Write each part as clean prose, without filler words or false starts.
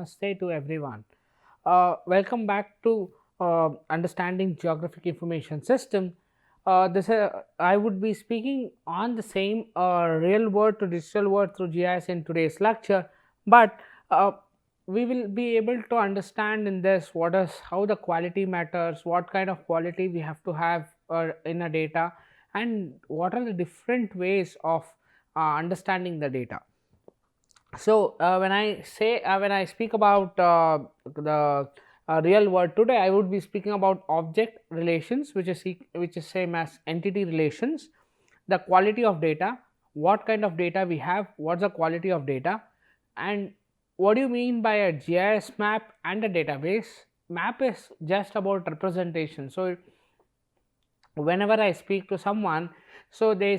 namaste to everyone. Welcome back to Understanding Geographic Information System. I would be speaking on the same real world to digital world through GIS in today's lecture, but uh, we will be able to understand in this what is how the quality matters, what kind of quality we have to have in a data, and what are the different ways of understanding the data. So when I speak about the real world today, I would be speaking about object relations, which is same as entity relations, the quality of data, what kind of data we have, what's the quality of data, and what do you mean by a GIS map and a database. Map is just about representation. So whenever I speak to someone, so they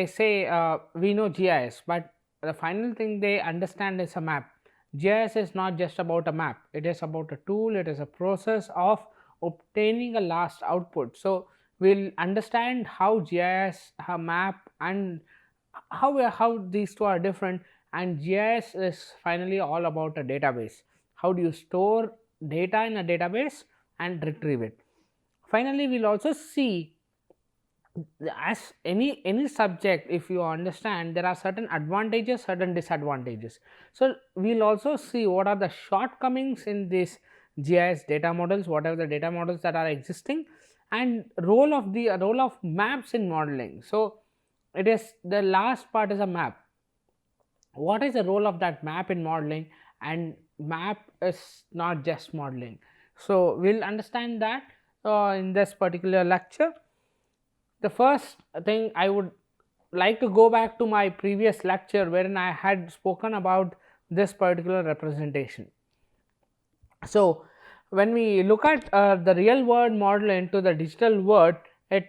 say we know GIS, but the final thing they understand is a map. GIS is not just about a map, it is about a tool, it is a process of obtaining a last output. So we'll understand how GIS, how map, and how these two are different. And GIS is finally all about a database. How do you store data in a database and retrieve it? Finally, we'll also see, as any subject, if you understand, there are certain advantages, certain disadvantages. So we'll also see what are the shortcomings in this GIS data models, whatever the data models that are existing, and role of maps in modeling. So it is the last part is a map. What is the role of that map in modeling? And map is not just modeling. So we'll understand that in this particular lecture. The first thing, I would like to go back to my previous lecture wherein I had spoken about this particular representation. So when we look at the real world model into the digital world, it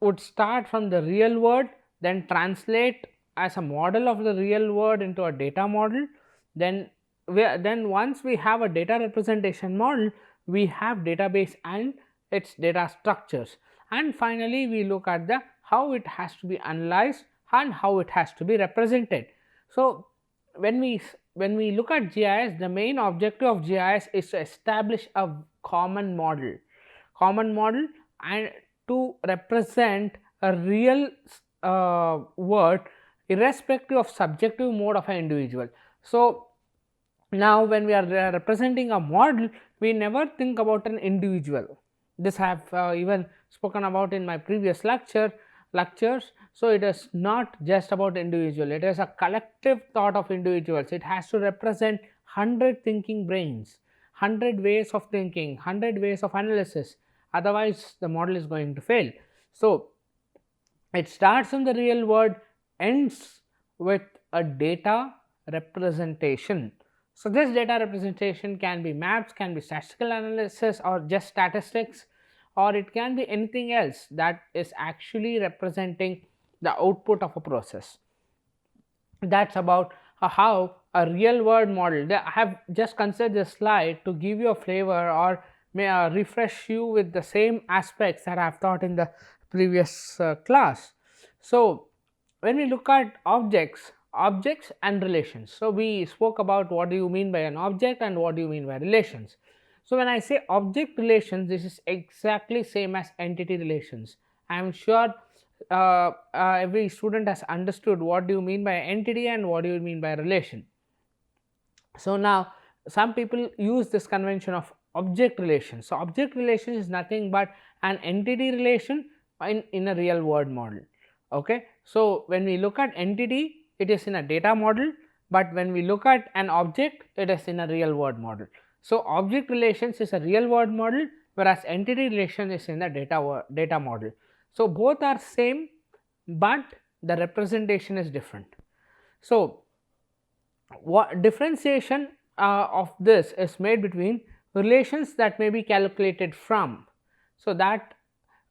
would start from the real world, then translate as a model of the real world into a data model. Then once we have a data representation model, we have database and its data structures, and finally we look at the how it has to be analyzed and how it has to be represented. So when we look at GIS, the main objective of GIS is to establish a common model and to represent a real word irrespective of subjective mode of an individual. So now when we are representing a model, we never think about an individual. This I have even spoken about in my previous lectures. So it is not just about individual, it is a collective thought of individuals. It has to represent 100 thinking brains, 100 ways of thinking, 100 ways of analysis, otherwise the model is going to fail. So it starts in the real world, ends with a data representation. So this data representation can be maps, can be statistical analysis, or just statistics, or it can be anything else that is actually representing the output of a process. That's about how a real world model. I have just considered this slide to give you a flavor, or may refresh you with the same aspects that I have taught in the previous class. So when we look at objects and relations, so we spoke about what do you mean by an object and what do you mean by relations. So when I say object relations, this is exactly same as entity relations. I am sure every student has understood what do you mean by entity and what do you mean by relation. So now some people use this convention of object relation. So object relation is nothing but an entity relation in a real world model. Okay. So when we look at entity, it is in a data model, but when we look at an object, it is in a real world model. So object relations is a real world model, whereas entity relation is in the data model. So both are same, but the representation is different. So what differentiation of this is made between relations that may be calculated from. So that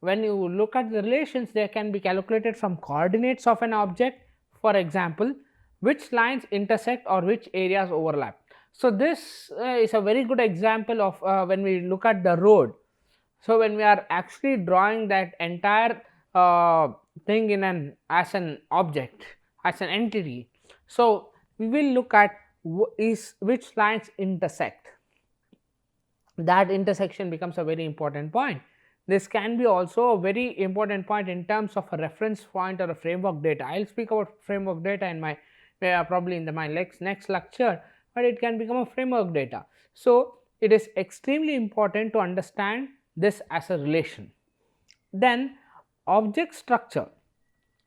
when you look at the relations, they can be calculated from coordinates of an object, for example, which lines intersect or which areas overlap. So this is a very good example of when we look at the road. So when we are actually drawing that entire thing in an as an object, as an entity, so we will look at is which lines intersect. That intersection becomes a very important point. This can be also a very important point in terms of a reference point or a framework data. I will speak about framework data in my probably in my next lecture, but it can become a framework data. So, it is extremely important to understand this as a relation. Then object structure.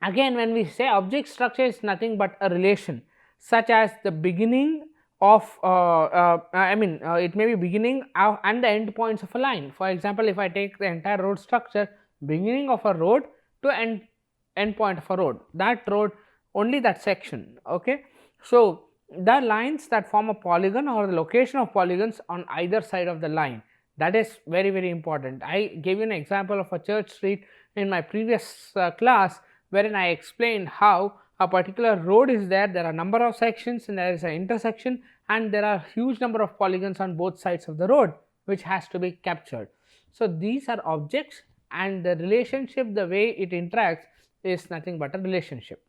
Again, when we say object structure is nothing but a relation, such as the beginning of it may be beginning and the end points of a line. For example, if I take the entire road structure, beginning of a road to end point of a road, that road, only that section. Okay. So, the lines that form a polygon or the location of polygons on either side of the line, that is very very important. I gave you an example of a church street in my previous class, wherein I explained how a particular road is there, there are number of sections and there is an intersection and there are huge number of polygons on both sides of the road which has to be captured. So, these are objects and the relationship, the way it interacts is nothing but a relationship.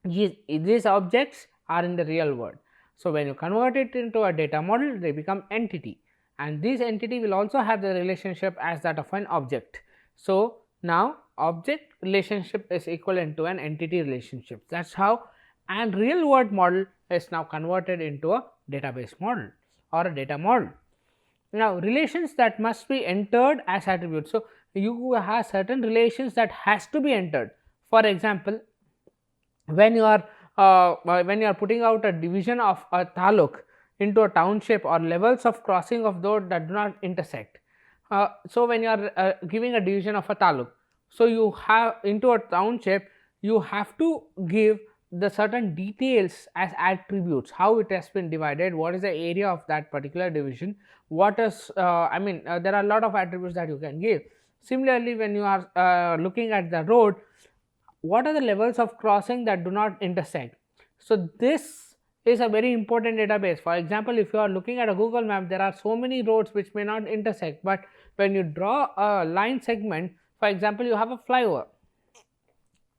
These objects are in the real world. So, when you convert it into a data model, they become entity, and this entity will also have the relationship as that of an object. So, now object relationship is equivalent to an entity relationship. That is how and real world model is now converted into a database model or a data model. Now, relations that must be entered as attributes. So, you have certain relations that has to be entered. For example, when you are putting out a division of a taluk into a township or levels of crossing of those that do not intersect. So, when you are giving a division of a taluk, so you have into a township, you have to give the certain details as attributes, how it has been divided, what is the area of that particular division, what is there are a lot of attributes that you can give. Similarly, when you are looking at the road, what are the levels of crossing that do not intersect. So, this is a very important database. For example, if you are looking at a Google map, there are so many roads which may not intersect, but when you draw a line segment, for example, you have a flyover,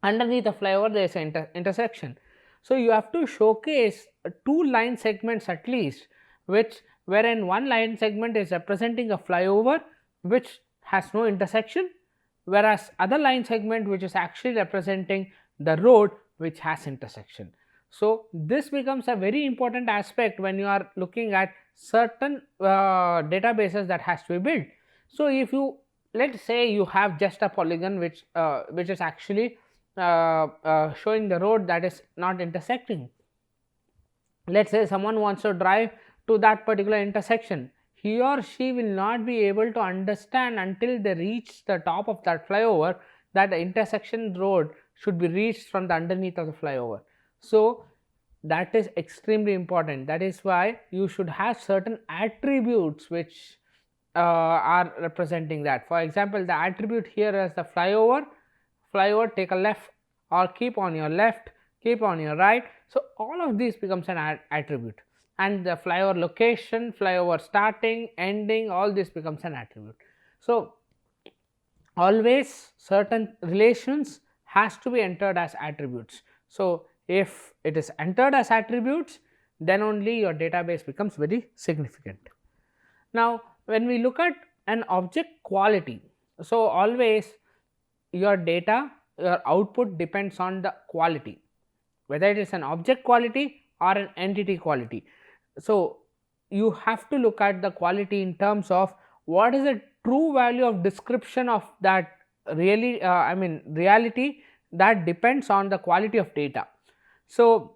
underneath the flyover there is an intersection. So, you have to showcase two line segments at least, wherein one line segment is representing a flyover which has no intersection, whereas other line segment which is actually representing the road which has intersection. So, this becomes a very important aspect when you are looking at certain databases that has to be built. So, if you let us say you have just a polygon which is actually showing the road that is not intersecting. Let us say someone wants to drive to that particular intersection, he or she will not be able to understand until they reach the top of that flyover that the intersection road should be reached from the underneath of the flyover. So, that is extremely important. That is why you should have certain attributes which are representing that. For example, the attribute here is the flyover, take a left or keep on your left, keep on your right. So, all of these becomes an attribute, and the flyover location, flyover starting, ending, all this becomes an attribute. So, always certain relations has to be entered as attributes. So, if it is entered as attributes, then only your database becomes very significant. Now, when we look at an object quality, so always your data, your output depends on the quality, whether it is an object quality or an entity quality. So, you have to look at the quality in terms of what is the true value of description of that reality, that depends on the quality of data. So,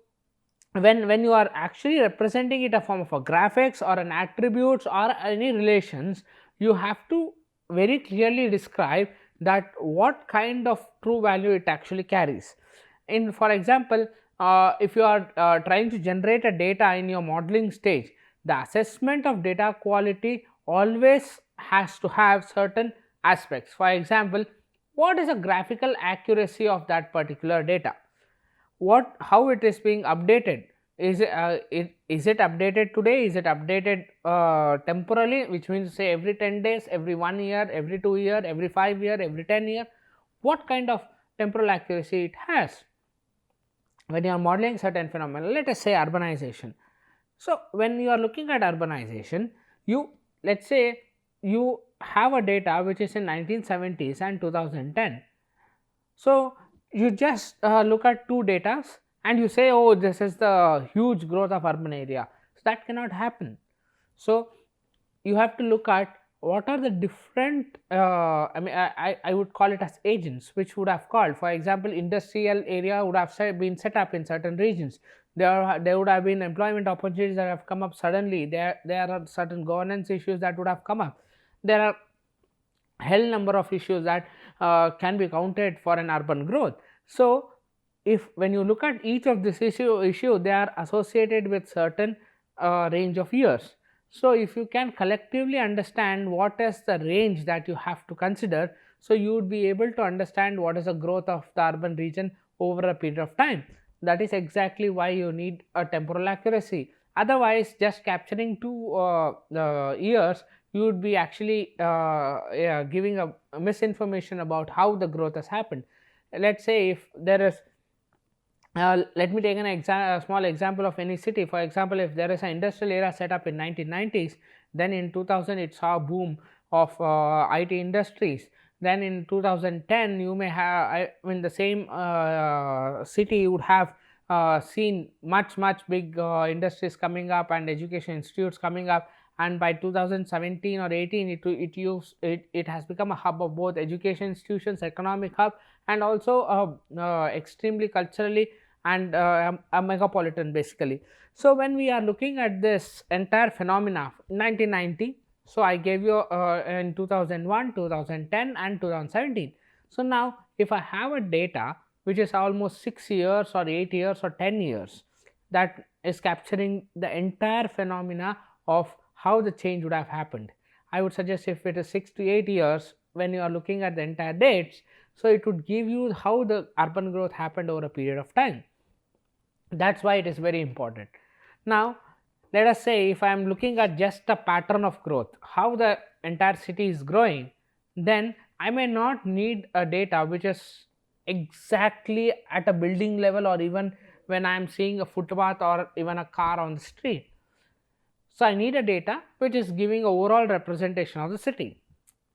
when you are actually representing it a form of a graphics or an attributes or any relations, you have to very clearly describe that what kind of true value it actually carries. In for example, if you are trying to generate a data in your modeling stage, the assessment of data quality always has to have certain aspects. For example, what is the graphical accuracy of that particular data? How it is being updated? Is it updated today? Is it updated temporally, which means say every 10 days, every 1 year, every 2 year, every 5 year, every 10 year? What kind of temporal accuracy it has? When you are modeling certain phenomena, let us say urbanization. So when you are looking at urbanization, you, let's say you have a data which is in 1970s and 2010. So you just look at two datas and you say, oh, this is the huge growth of urban area. So that cannot happen. So you have to look at what are the different, I would call it as agents which would have called. For example, industrial area would have been set up in certain regions. There would have been employment opportunities that have come up suddenly. There are certain governance issues that would have come up. There are hell number of issues that can be counted for an urban growth. So if when you look at each of this issue, they are associated with certain range of years. So if you can collectively understand what is the range that you have to consider, so you would be able to understand what is the growth of the urban region over a period of time. That is exactly why you need a temporal accuracy. Otherwise, just capturing two years, you would be actually yeah, giving a misinformation about how the growth has happened. Let's say if there is, let me take a small example of any city. For example, if there is an industrial area set up in 1990s, then in 2000 it saw a boom of IT industries. Then in 2010 you may have, the same city you would have seen much big industries coming up and education institutes coming up, and by 2017 or 18 it has become a hub of both education institutions, economic hub, and also extremely culturally and a megapolitan basically. So when we are looking at this entire phenomena 1990, so I gave you in 2001, 2010 and 2017. So now if I have a data which is almost 6 years or 8 years or 10 years, that is capturing the entire phenomena of how the change would have happened, I would suggest if it is 6 to 8 years, when you are looking at the entire dates, so it would give you how the urban growth happened over a period of time. That is why it is very important. Now let us say if I am looking at just a pattern of growth, how the entire city is growing, then I may not need a data which is exactly at a building level, or even when I am seeing a footpath or even a car on the street. So I need a data which is giving overall representation of the city.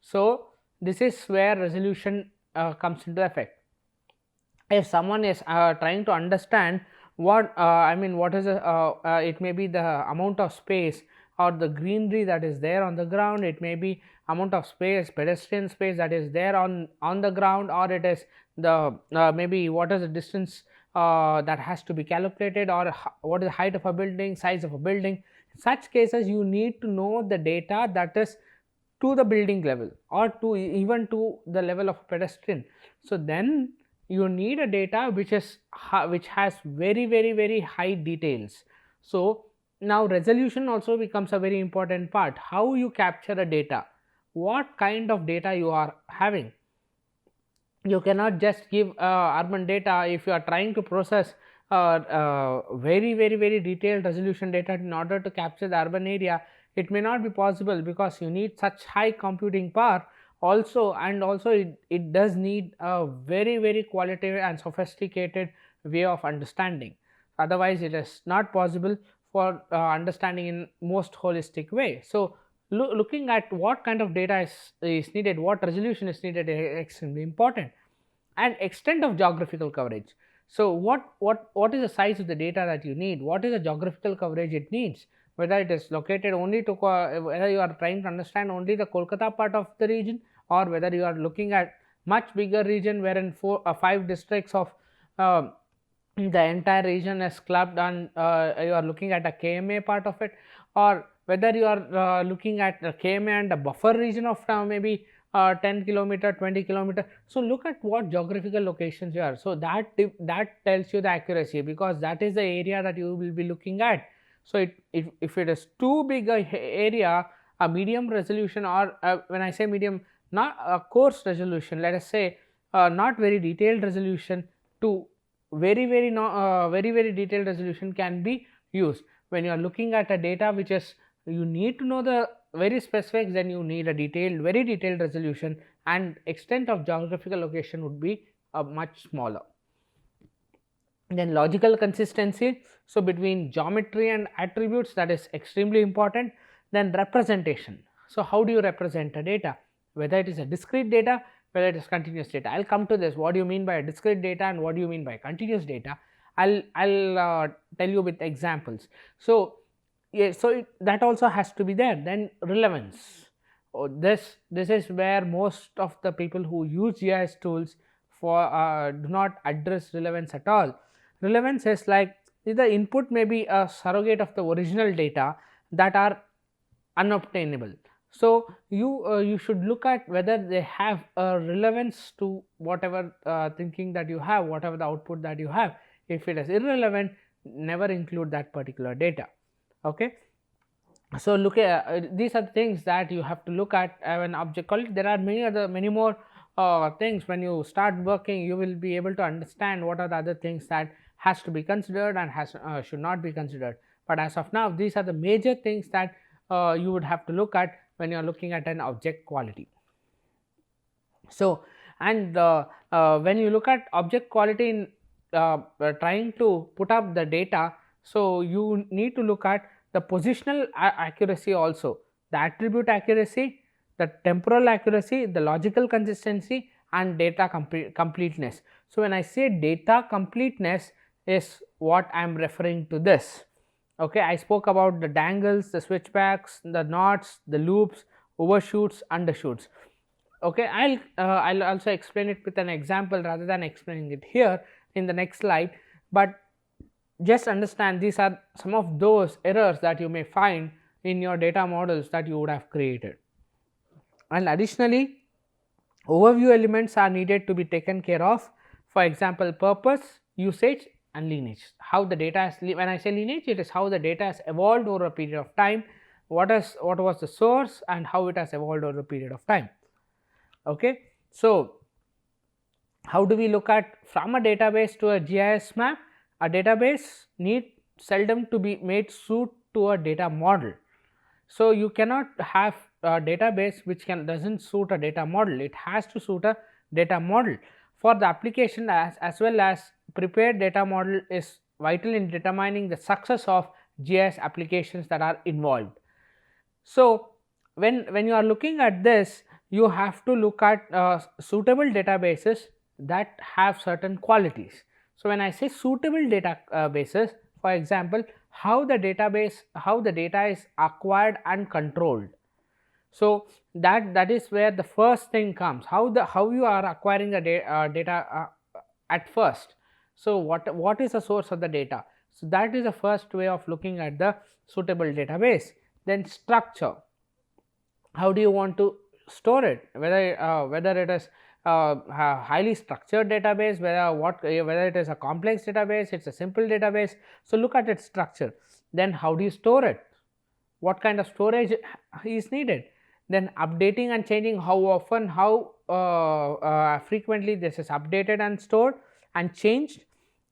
So this is where resolution comes into effect. If someone is trying to understand what what is it may be the amount of space or the greenery that is there on the ground, it may be amount of space, pedestrian space that is there on the ground, or it is the maybe what is the distance that has to be calculated, or what is the height of a building, size of a building. In such cases you need to know the data that is to the building level, or to even to the level of pedestrian. So then you need a data which is which has very high details. So now resolution also becomes a very important part. How you capture a data, what kind of data you are having. You cannot just give urban data if you are trying to process very detailed resolution data in order to capture the urban area. It may not be possible because you need such high computing power also, and also it does need a very qualitative and sophisticated way of understanding. Otherwise it is not possible for understanding in most holistic way. So looking at what kind of data is needed, what resolution is needed, is extremely important. And extent of geographical coverage. So what is the size of the data that you need, what is the geographical coverage it needs, whether it is located only to whether you are trying to understand only the Kolkata part of the region, or whether you are looking at much bigger region wherein 5 districts of uh, the entire region is clubbed, and you are looking at a KMA part of it, or whether you are looking at a KMA and a buffer region of maybe 10 kilometer, 20 kilometer. So look at what geographical locations you are. So that tells you the accuracy, because that is the area that you will be looking at. So if it is too big a area, a medium resolution, or when I say medium, not a coarse resolution, let us say not very detailed resolution to very detailed resolution can be used. When you are looking at a data which is, you need to know the very specifics, then you need a very detailed resolution, and extent of geographical location would be much smaller. Then logical consistency, so between geometry and attributes, that is extremely important. Then representation, so how do you represent a data, whether it is a discrete data, whether it is continuous data. I will come to this, what do you mean by a discrete data and what do you mean by continuous data. I'll tell you with examples. So yeah, so that also has to be there. Then relevance, this is where most of the people who use GIS tools for do not address relevance at all. Relevance is like, the input may be a surrogate of the original data that are unobtainable. So you should look at whether they have a relevance to whatever thinking that you have, whatever the output that you have. If it is irrelevant, never include that particular data. Okay. So look at these are the things that you have to look at when object quality. There are many more things. When you start working, you will be able to understand what are the other things that has to be considered and should not be considered. But as of now, these are the major things that you would have to look at when you are looking at an object quality. So, and when you look at object quality in trying to put up the data, so you need to look at the positional accuracy also, the attribute accuracy, the temporal accuracy, the logical consistency, and data completeness. So, when I say data completeness is what I am referring to this. Okay, I spoke about the dangles, the switchbacks, the knots, the loops, overshoots, undershoots. Okay, I'll also explain it with an example rather than explaining it here in the next slide. But just understand, these are some of those errors that you may find in your data models that you would have created. And additionally, overview elements are needed to be taken care of. For example, purpose, usage, and lineage. How the data has, when I say lineage, it is how the data has evolved over a period of time, what was the source and how it has evolved over a period of time. Okay. So, how do we look at from a database to a GIS map? A database need seldom to be made suit to a data model. So, you cannot have a database which doesn't suit a data model, it has to suit a data model. For the application as well as prepared data model is vital in determining the success of GIS applications that are involved. So, when you are looking at this, you have to look at suitable databases that have certain qualities. So, when I say suitable databases, for example, how the data is acquired and controlled. So, that is where the first thing comes, how you are acquiring the data at first. So, what is the source of the data? So, that is the first way of looking at the suitable database. Then structure, how do you want to store it, whether it is a highly structured database, whether it is a complex database, it is a simple database. So, look at its structure. Then how do you store it, what kind of storage is needed. Then updating and changing, how often, how frequently this is updated and stored and changed.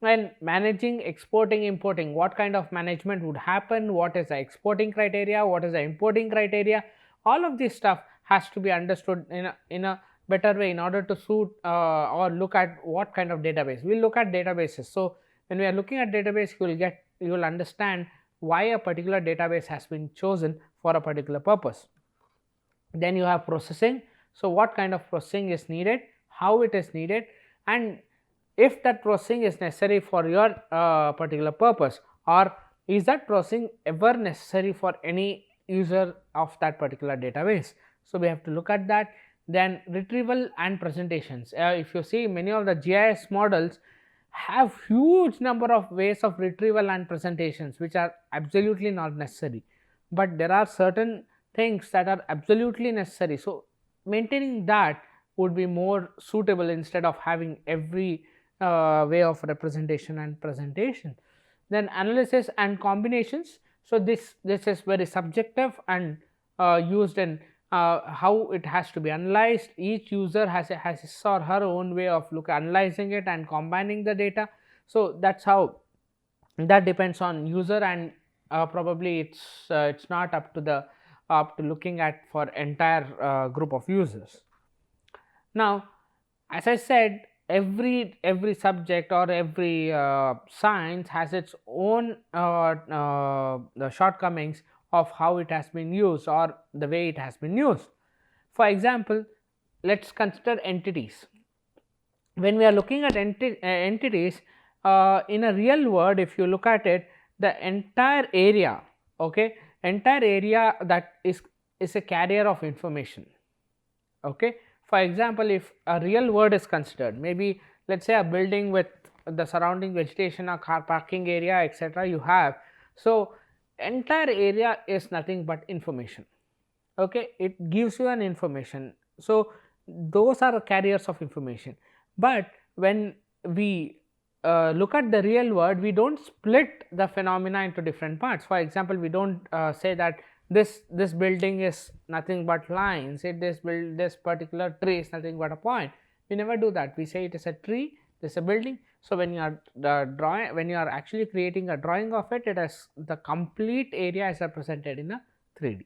And managing, exporting, importing, what kind of management would happen, what is the exporting criteria, what is the importing criteria. All of this stuff has to be understood in a better way in order to suit or look at what kind of database. We will look at databases. So, when we are looking at database, you will understand why a particular database has been chosen for a particular purpose. Then you have processing. So, what kind of processing is needed, how it is needed, and if that processing is necessary for your particular purpose, or is that processing ever necessary for any user of that particular database. So, we have to look at that. Then retrieval and presentations, if you see many of the GIS models have huge number of ways of retrieval and presentations which are absolutely not necessary, but there are certain things that are absolutely necessary. So, maintaining that would be more suitable instead of having every way of representation and presentation. Then analysis and combinations. So, this is very subjective and used in how it has to be analyzed. Each user has his or her own way of analyzing it and combining the data. So, that is how, that depends on user, and probably it's not up to looking at for entire group of users. Now, as I said, every subject or every science has its own the shortcomings of how it has been used or the way it has been used. For example, let's consider entities. When we are looking at entities in a real world, if you look at it, the entire area, okay, entire area that is a carrier of information. Okay. For example, if a real word is considered, maybe let us say a building with the surrounding vegetation, a car parking area, etc. you have. So, entire area is nothing but information. Okay. It gives you an information. So, those are carriers of information. But when we look at the real world, we do not split the phenomena into different parts. For example, we do not say that this building is nothing but lines, this particular tree is nothing but a point. We never do that. We say it is a tree, this is a building. So, when you are when you are actually creating a drawing of it, it has the complete area is represented in a 3D.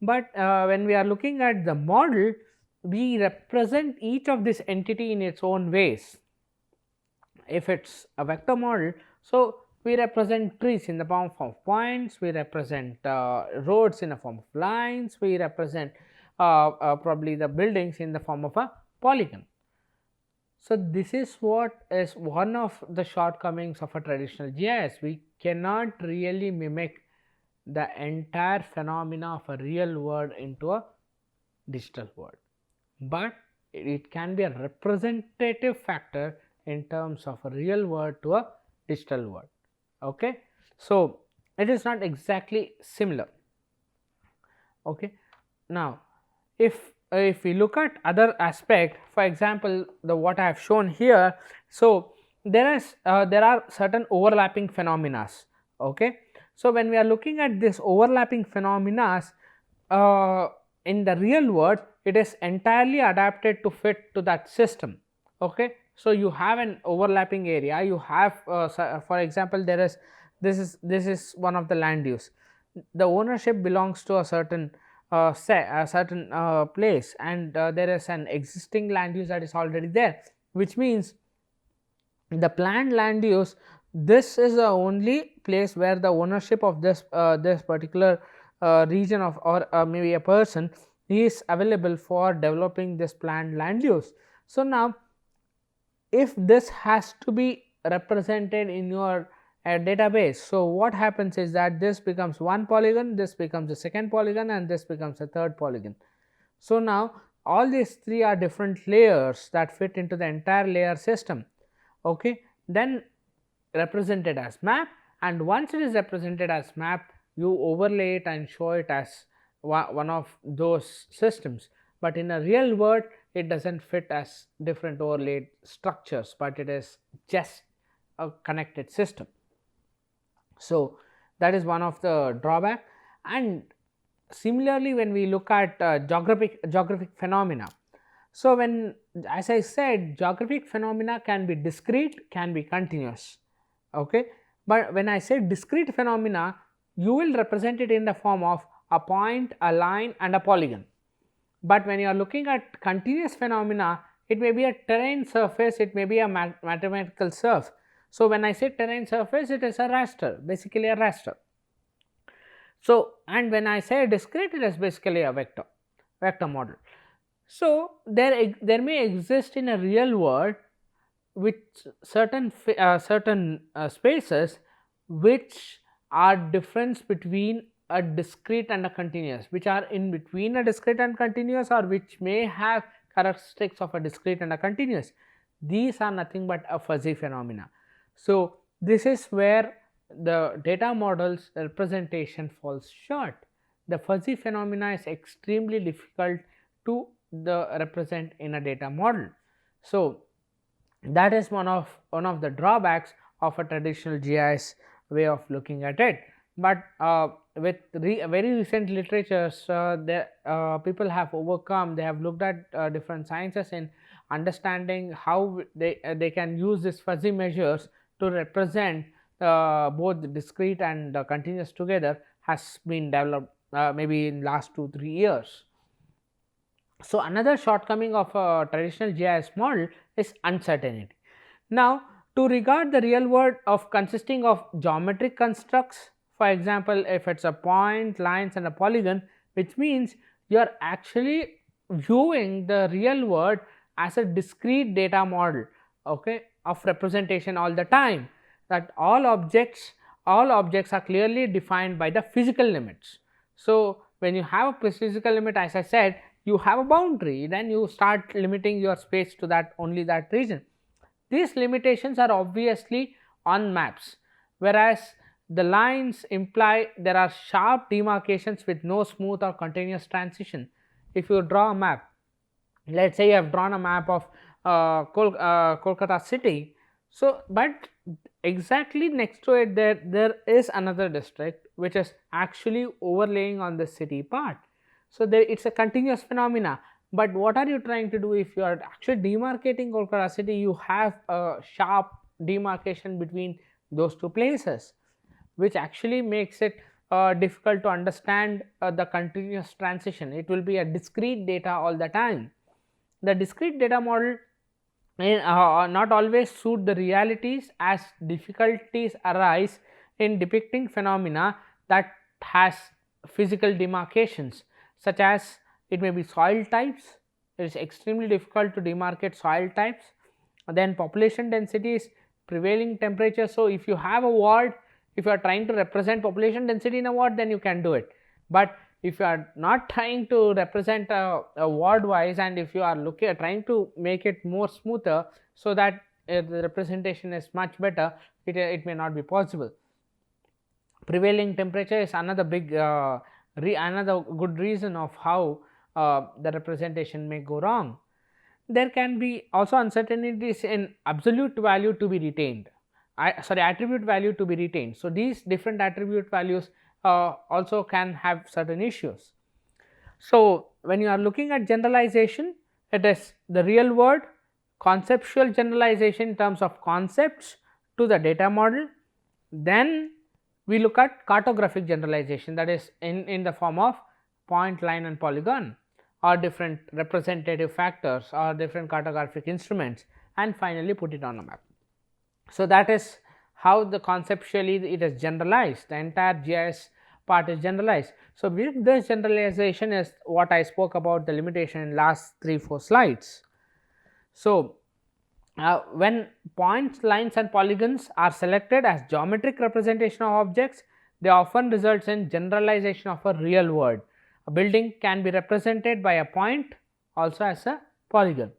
But when we are looking at the model, we represent each of this entity in its own ways. If it is a vector model, so we represent trees in the form of points, we represent roads in the form of lines, we represent probably the buildings in the form of a polygon. So, this is what is one of the shortcomings of a traditional GIS. We cannot really mimic the entire phenomena of a real world into a digital world, but it can be a representative factor in terms of a real world to a digital world. Okay. So, it is not exactly similar. Okay. Now, if we look at other aspect, for example, the what I have shown here. So, there are certain overlapping phenomena. Okay. So, when we are looking at this overlapping phenomena in the real world, it is entirely adapted to fit to that system. Okay. So, you have an overlapping area, you have for example, this is one of the land use. The ownership belongs to a certain place, and there is an existing land use that is already there, which means the planned land use, this is the only place where the ownership of this particular region of or maybe a person is available for developing this planned land use. So, now if this has to be represented in your database, so what happens is that this becomes one polygon, this becomes the second polygon, and this becomes a third polygon. So, now all these three are different layers that fit into the entire layer system. Okay. Then represented as map, and once it is represented as map, you overlay it and show it as one of those systems. But in a real world, it does not fit as different overlaid structures, but it is just a connected system. So, that is one of the drawback. And similarly, when we look at geographic phenomena, so when, as I said, geographic phenomena can be discrete, can be continuous. Okay. But when I say discrete phenomena, you will represent it in the form of a point, a line, and a polygon. But when you are looking at continuous phenomena, it may be a terrain surface, it may be a mathematical surf. So, when I say terrain surface, it is a raster, basically a raster. So, and when I say discrete, it is basically a vector model. So, there may exist in a real world with certain spaces which are difference between a discrete and a continuous, which are in between a discrete and continuous, or which may have characteristics of a discrete and a continuous. These are nothing but a fuzzy phenomena. So, this is where the data model's representation falls short. The fuzzy phenomena is extremely difficult to represent in a data model. So, that is one of the drawbacks of a traditional GIS way of looking at it. But with very recent literatures, people have overcome, they have looked at different sciences in understanding how they can use these fuzzy measures to represent both discrete and continuous together, has been developed maybe in last 2-3 years. So, another shortcoming of a traditional GIS model is uncertainty. Now, to regard the real world of consisting of geometric constructs, for example, if it's a point, lines and a polygon, which means you are actually viewing the real world as a discrete data model, okay, of representation all the time, that all objects are clearly defined by the physical limits. So, when you have a physical limit, as I said, you have a boundary, then you start limiting your space to that only that region. These limitations are obviously on maps, whereas the lines imply there are sharp demarcations with no smooth or continuous transition. If you draw a map, let us say you have drawn a map of Kolkata city, so but exactly next to it there is another district which is actually overlaying on the city part. So, there it is a continuous phenomena, but what are you trying to do? If you are actually demarcating Kolkata city, you have a sharp demarcation between those two places, which actually makes it difficult to understand the continuous transition. It will be a discrete data all the time. The discrete data model not always suit the realities, as difficulties arise in depicting phenomena that has physical demarcations, such as it may be soil types. It is extremely difficult to demarcate soil types. Then population densities, prevailing temperature. So, if you have a ward, if you are trying to represent population density in a ward, then you can do it, but if you are not trying to represent a ward wise, and if you are trying to make it more smoother, so that the representation is much better, it may not be possible. Prevailing temperature is another big another good reason of how the representation may go wrong. There can be also uncertainties in absolute value to be retained, attribute value to be retained. So, these different attribute values also can have certain issues. So, when you are looking at generalization, it is the real world conceptual generalization in terms of concepts to the data model. Then we look at cartographic generalization, that is in the form of point, line and polygon, or different representative factors or different cartographic instruments, and finally put it on a map. So, that is how the conceptually it is generalized, the entire GIS part is generalized. So, with this generalization is what I spoke about the limitation in last 3-4 slides. So, when points, lines and polygons are selected as geometric representation of objects, they often results in generalization of a real world. A building can be represented by a point also as a polygon,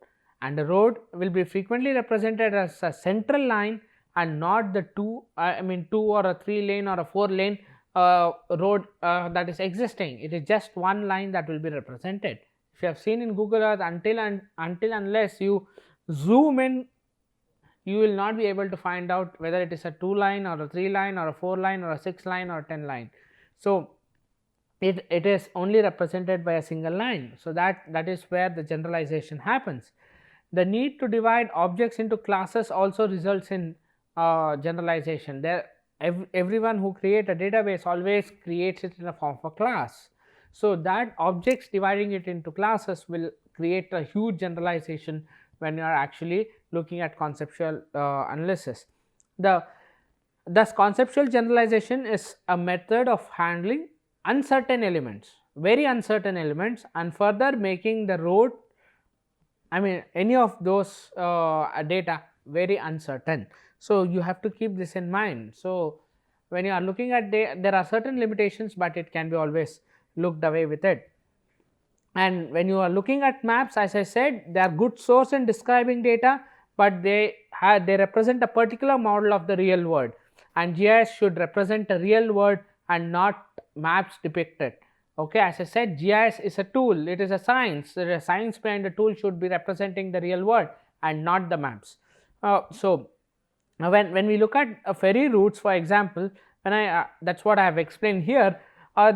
and a road will be frequently represented as a central line and not the two or a 3 lane or a 4 lane road that is existing. It is just one line that will be represented. If you have seen in Google Earth, until unless you zoom in, you will not be able to find out whether it is a 2 line or a 3 line or a 4 line or a 6 line or 10 line. So, it is only represented by a single line. So, that is where the generalization happens. The need to divide objects into classes also results in generalization. Everyone who create a database always creates it in a form of a class. So, that objects dividing it into classes will create a huge generalization when you are actually looking at conceptual analysis. Thus, conceptual generalization is a method of handling uncertain elements, very uncertain elements, and further making the road, any of those data very uncertain. So, you have to keep this in mind. So, when you are looking at there are certain limitations, but it can be always looked away with it. And when you are looking at maps, as I said, they are good source in describing data, but they represent a particular model of the real world, and GIS should represent a real world and not maps depicted. Okay, as I said, GIS is a tool, it is a science. The science behind the tool should be representing the real world and not the maps. So, when we look at ferry routes, for example, that is what I have explained here.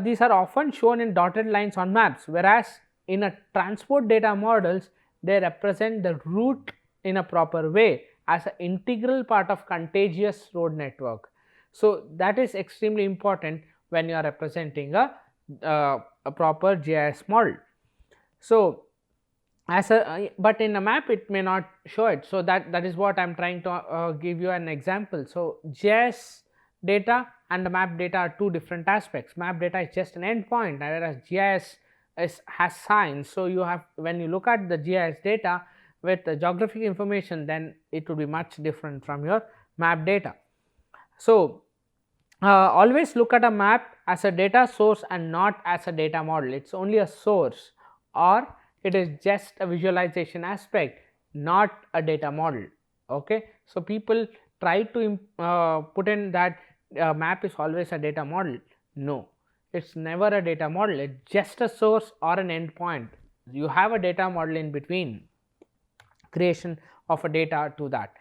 These are often shown in dotted lines on maps, whereas in a transport data models, they represent the route in a proper way as an integral part of contiguous road network. So, that is extremely important when you are representing a proper GIS model. So, as a but in a map it may not show it. So that is what I'm trying to give you an example. So GIS data and the map data are two different aspects. Map data is just an endpoint, whereas GIS has signs. So you have, when you look at the GIS data with the geographic information, then it will be much different from your map data. So always look at a map as a data source and not as a data model. It's only a source, or it is just a visualization aspect, not a data model. Okay, so people try to put in that map is always a data model. No, it's never a data model. It's just a source or an endpoint. You have a data model in between creation of a data to that.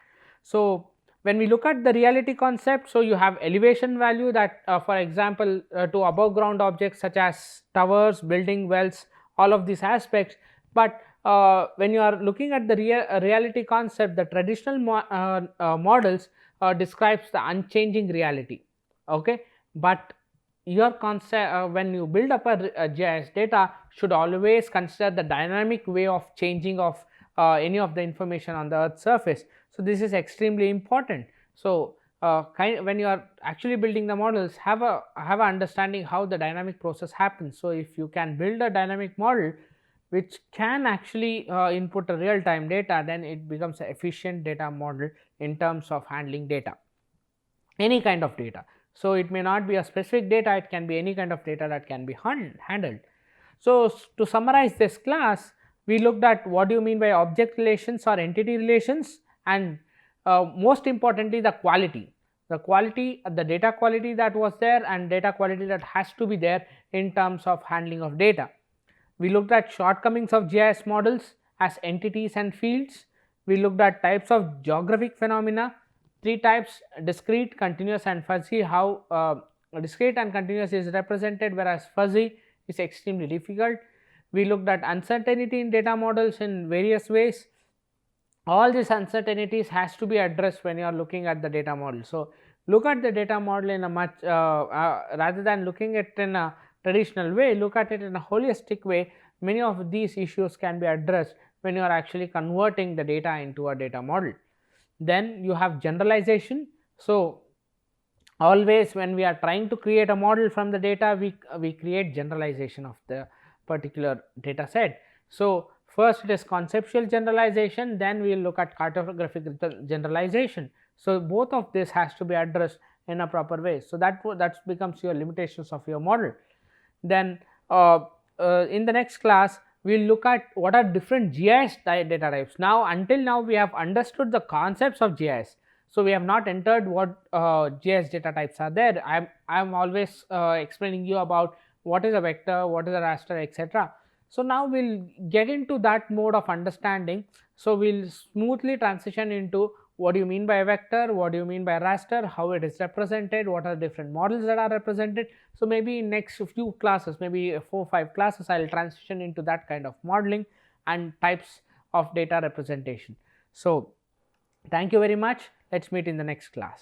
So when we look at the reality concept, so you have elevation value that for example to above ground objects such as towers, building, wells, all of these aspects. But when you are looking at the reality concept, the traditional models describes the unchanging reality. Okay, but your concept when you build up a GIS data should always consider the dynamic way of changing of any of the information on the earth's surface. So this is extremely important. So when you are actually building the models, have a understanding how the dynamic process happens. So if you can build a dynamic model which can actually input a real time data, then it becomes an efficient data model in terms of handling data, any kind of data. So it may not be a specific data, it can be any kind of data that can be handled. So to summarize this class, we looked at what do you mean by object relations or entity relations, and most importantly the quality, the data quality that was there and data quality that has to be there in terms of handling of data. We looked at shortcomings of GIS models as entities and fields. We looked at types of geographic phenomena, three types: discrete, continuous and fuzzy. How discrete and continuous is represented, whereas fuzzy is extremely difficult. We looked at uncertainty in data models in various ways. All these uncertainties has to be addressed when you are looking at the data model. So look at the data model in a much rather than looking at it in a traditional way, look at it in a holistic way. Many of these issues can be addressed when you are actually converting the data into a data model. Then you have generalization. So always when we are trying to create a model from the data, we create generalization of the particular data set. So first it is conceptual generalization, then we will look at cartographic generalization. So both of this has to be addressed in a proper way. So that becomes your limitations of your model. Then in the next class we will look at what are different GIS data types. Now until now we have understood the concepts of GIS. So we have not entered what GIS data types are there. I am always explaining you about what is a vector, what is a raster, etc. So now we'll get into that mode of understanding. So we'll smoothly transition into what do you mean by a vector, what do you mean by a raster, how it is represented, what are different models that are represented. So maybe in next few classes, maybe 4-5 classes, I will transition into that kind of modeling and types of data representation. So thank you very much. Let's meet in the next class.